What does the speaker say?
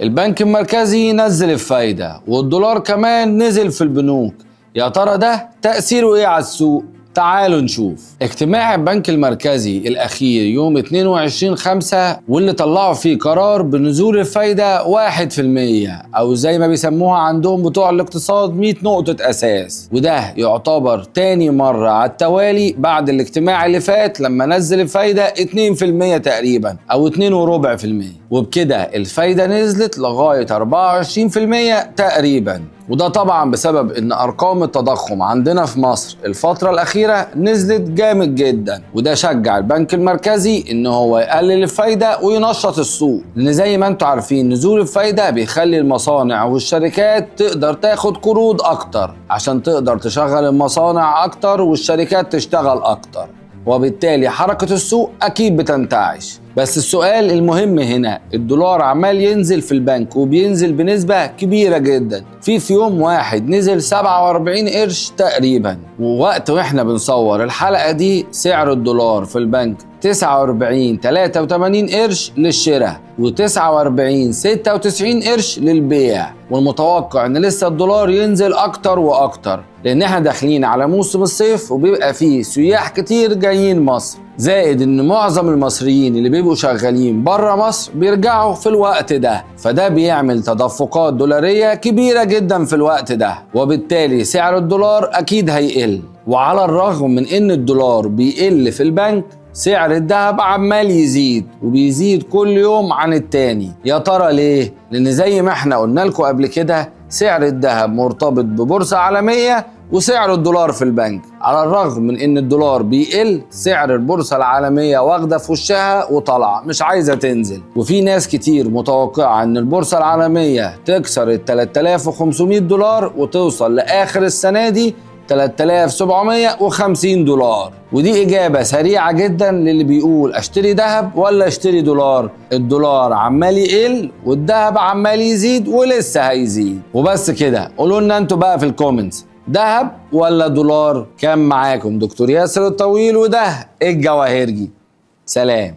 البنك المركزي نزل الفايدة والدولار كمان نزل في البنوك. يا ترى ده تأثيره ايه على السوق؟ تعالوا نشوف. اجتماع البنك المركزي الأخير يوم 22/5 واللي طلعوا فيه قرار بنزول الفايدة 1%، أو زي ما بيسموها عندهم بتوع الاقتصاد 100 نقطة أساس، وده يعتبر تاني مرة على التوالي بعد الاجتماع اللي فات لما نزل الفايدة 2% تقريبا أو 2.25%، وبكده الفايدة نزلت لغاية 24% تقريبا. وده طبعا بسبب ان ارقام التضخم عندنا في مصر الفترة الاخيرة نزلت جامد جدا، وده شجع البنك المركزي ان هو يقلل الفايدة وينشط السوق، لان زي ما انتم عارفين نزول الفايدة بيخلي المصانع والشركات تقدر تاخد قروض اكتر عشان تقدر تشغل المصانع اكتر والشركات تشتغل اكتر، وبالتالي حركة السوق اكيد بتنتعش. بس السؤال المهم هنا، الدولار عمال ينزل في البنك وبينزل بنسبة كبيرة جدا، في يوم واحد نزل 47 قرش تقريبا، ووقت واحنا بنصور الحلقة دي سعر الدولار في البنك 49.83 قرش للشراء و49.96 قرش للبيع، والمتوقع ان لسه الدولار ينزل اكتر واكتر لان احنا داخلين على موسم الصيف وبيبقى فيه سياح كتير جايين مصر، زائد ان معظم المصريين اللي بيبقوا شغالين بره مصر بيرجعوا في الوقت ده، فده بيعمل تدفقات دولارية كبيرة جدا في الوقت ده، وبالتالي سعر الدولار اكيد هيقل. وعلى الرغم من ان الدولار بيقل في البنك، سعر الذهب عمال يزيد وبيزيد كل يوم عن التاني. يا ترى ليه؟ لان زي ما احنا قلنا لكم قبل كده سعر الذهب مرتبط ببورصة عالمية وسعر الدولار في البنك. على الرغم من ان الدولار بيقل، سعر البورصة العالمية واخدة في وشها وطالعة مش عايزة تنزل، وفي ناس كتير متوقعة ان البورصة العالمية تكسر ال 3500 دولار وتوصل لاخر السنة دي 3750 دولار. ودي إجابة سريعة جدا للي بيقول اشتري ذهب ولا اشتري دولار. الدولار عمال يقل والذهب عمال يزيد ولسه هيزيد. وبس كده، قولوا لنا انتوا بقى في الكومنتس، ذهب ولا دولار؟ كان معاكم دكتور ياسر الطويل وده الجواهرجي. سلام.